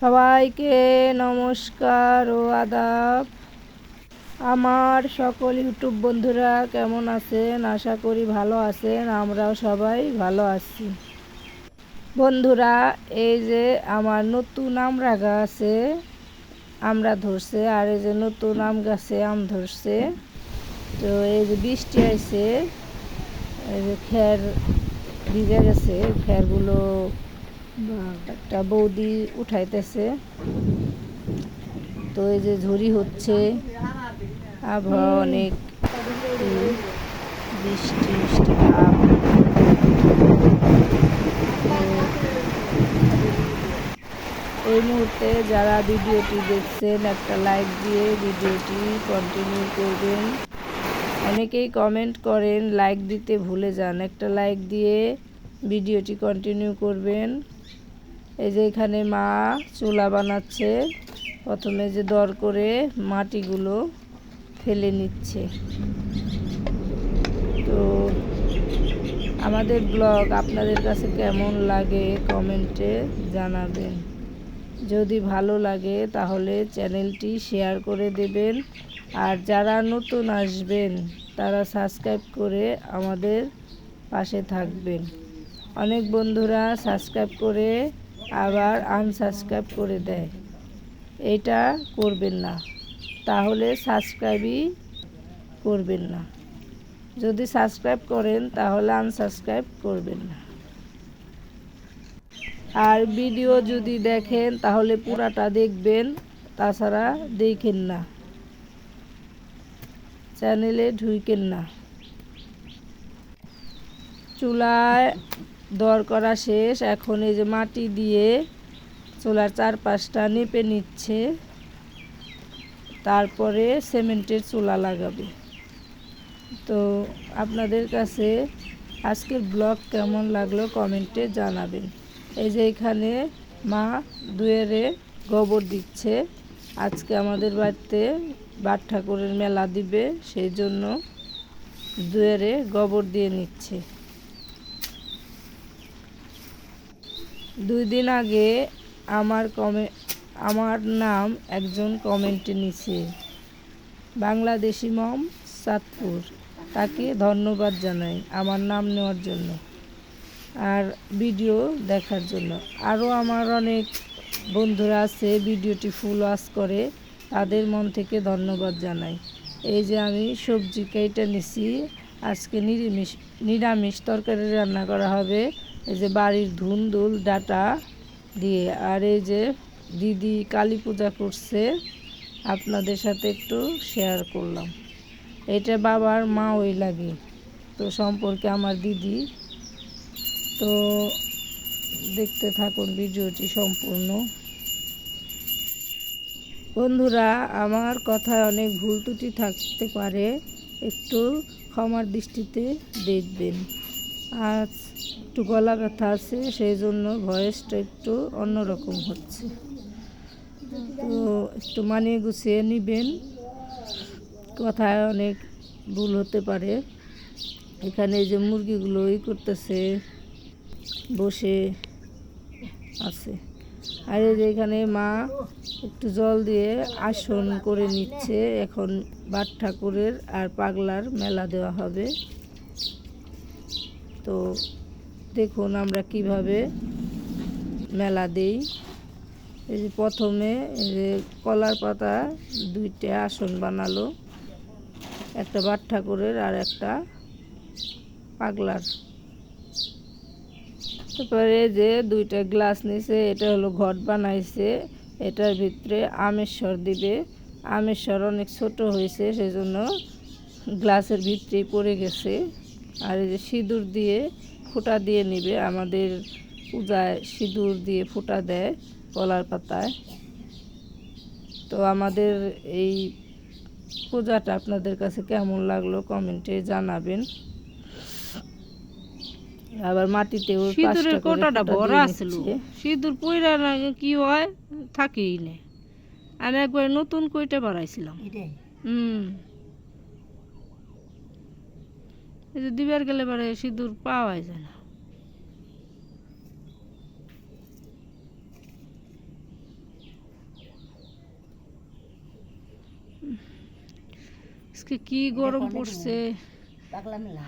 সবাইকে নমস্কার ও আদাব। আমার সকল ইউটিউব বন্ধুরা কেমন আছেন? আশা করি ভালো আছেন। আমরাও সবাই ভালো আছি। বন্ধুরা, এই যে আমার নতুন আমড়া গাছে আমড়া ধরছে, আর এই যে নতুন আম গাছে আম ধরছে। তো এই যে বৃষ্টি আইছে, এই যে খের ভিজে গেছে, খেরগুলো একটা বৌদি উঠাইতেছে। তো এই যে ঝুরি হচ্ছে, আবহাওয়া অনেক বৃষ্টি বৃষ্টি ভাব। এই মুহূর্তে যারা ভিডিওটি দেখছেন একটা লাইক দিয়ে ভিডিওটি কন্টিনিউ করবেন। অনেকেই কমেন্ট করেন, লাইক দিতে ভুলে যান। একটা লাইক দিয়ে ভিডিওটি কন্টিনিউ করবেন। এই যে এখানে মা চুলা বানাচ্ছে। প্রথমে যে দর করে মাটিগুলো ফেলে নিচ্ছে। তো আমাদের ব্লগ আপনাদের কাছে কেমন লাগে কমেন্টে জানাবেন। যদি ভালো লাগে তাহলে চ্যানেলটি শেয়ার করে দেবেন। আর যারা নতুন আসবেন তারা সাবস্ক্রাইব করে আমাদের পাশে থাকবেন। অনেক বন্ধুরা সাবস্ক্রাইব করে আবার আনসাবস্ক্রাইব করে দেয়। এটা করবেন না, তাহলে সাবস্ক্রাইবই করবেন না। যদি সাবস্ক্রাইব করেন তাহলে আনসাবস্ক্রাইব করবেন না। আর ভিডিও যদি দেখেন তাহলে পুরাটা দেখবেন, তাছাড়া দেখেন না, চ্যানেলে ঢুকেন না। চুলায় দর করা শেষ। এখন এই যে মাটি দিয়ে চুলার চারপাশটা নেপে নিচ্ছে, তারপরে সিমেন্টের চুলা লাগাবে। তো আপনাদের কাছে আজকের ব্লগ কেমন লাগলো কমেন্টে জানাবেন। এই যে এখানে মা দুয়ারে গোবর দিচ্ছে। আজকে আমাদের বাড়িতে বাট ঠাকুরের মেলা দিবে, সেই জন্য দুয়ারে গোবর দিয়ে নিচ্ছে। 2 দিন আগে আমার নাম একজন কমেন্টে নিছে, বাংলাদেশি মম চাঁদপুর। তাকে ধন্যবাদ জানাই আমার নাম নেওয়ার জন্য আর ভিডিও দেখার জন্য। আরও আমার অনেক বন্ধুরা আছে ভিডিওটি ফুল ওয়াচ করে, তাদের মন থেকে ধন্যবাদ জানাই। এই যে আমি সবজি কেটে নিছি। আজকে নিরামিষ তরকারি রান্না করা হবে। এই যে বাড়ির ধুন্দুল ডাটা দিয়ে। আর এই যে দিদি কালী পূজা করছে, আপনাদের সাথে একটু শেয়ার করলাম। এটা বাবার মা ওই লাগে, তো সম্পর্কে আমার দিদি। তো দেখতে থাকুন ভিডিওটি সম্পূর্ণ। বন্ধুরা, আমার কথায় অনেক ভুল ত্রুটি থাকতে পারে, একটু ক্ষমার দৃষ্টিতে দেখবেন। আজ একটু গলা ব্যথা আছে, সেই জন্য ভয়েসটা একটু অন্যরকম হচ্ছে। তো একটু মানিয়ে গুছিয়ে নেবেন, কথায় অনেক ভুল হতে পারে। এখানে যে মুরগিগুলো করতেছে, বসে আছে। আর এই যে এখানে মা একটু জল দিয়ে আসন করে নিচ্ছে। এখন বাট ঠাকুরের আর পাগলার মেলা দেওয়া হবে। তো দেখুন আমরা কিভাবে মেলা দেই। এই যে প্রথমে এই যে কলার পাতা 2টা আসন বানালো, একটা বাট ঠাকুরের আর একটা পাগলার। তারপরে যে 2টা গ্লাস নিছে, এটা হলো ঘট বানাইছে। এটার ভিতরে আমেশ্বর দিবে। আমেশ্বর অনেক ছোট হয়েছে, সেজন্য গ্লাসের ভিতরেই পড়ে গেছে। আর এই যে সিঁদুর দিয়ে ফোঁটা দিয়ে নিবে। আমাদের পূজায় সিঁদুর দিয়ে ফোঁটা দেয় কলার পাতায়। তো আমাদের এই পূজাটা আপনাদের কাছে কেমন লাগলো কমেন্টে জানাবেন। আবার মাটিতেও সিঁদুরের কোটাটা ভরা ছিল, সিঁদুর পইরা না কি হয় থাকেই না। আমি একবার নতুন কইটা বাড়াইছিলাম। এই যে দিবার গেলে পরে সিঁদুর পাওয়া যায় না। আজকে কি গরম পড়ছে।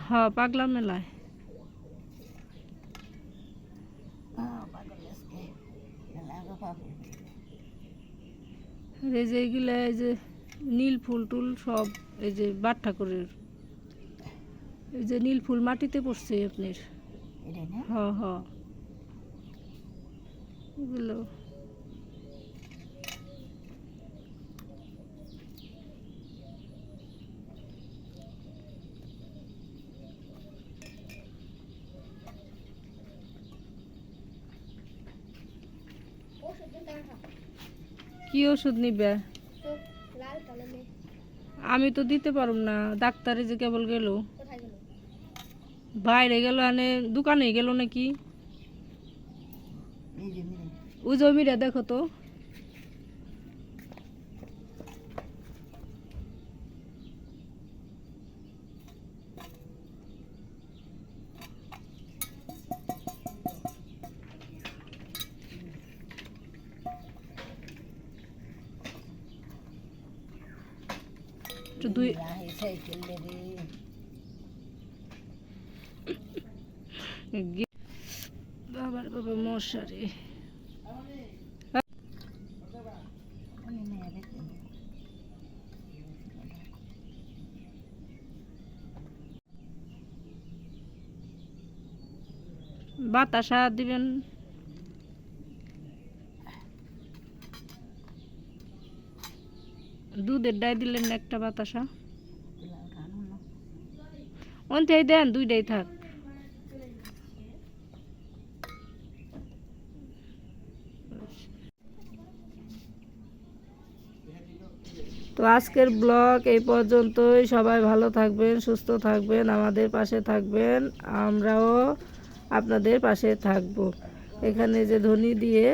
হ্যাঁ, পাগলা মেলায়। এই যে এইগুলা, এই যে নীল ফুল টুল সব, এই যে বাট ঠাকুরের, এই যে নীল ফুল মাটিতে পড়ছে আপনার। হ্যাঁ হ্যাঁ, এগুলো কি ওষুধ নিবে? আমি তো দিতে পারব না, ডাক্তারে যে কেবল গেল, বাইরে গেল, আনে দোকানে গেল নাকি। ওই জমিটা দেখো তো। দুই বাবার বাবা মশারি। বাতাসা দিবেন। দুধের ডাই দিলেন না একটা বাতাসা, ওনটাই দেন, দুইটাই থাক। তো আজকের ব্লগ এই পর্যন্তই। সবাই ভালো থাকবেন, সুস্থ থাকবেন, আমাদের পাশে থাকবেন, আমরাও আপনাদের পাশে থাকবো। এখানে যে ধনী দিয়ে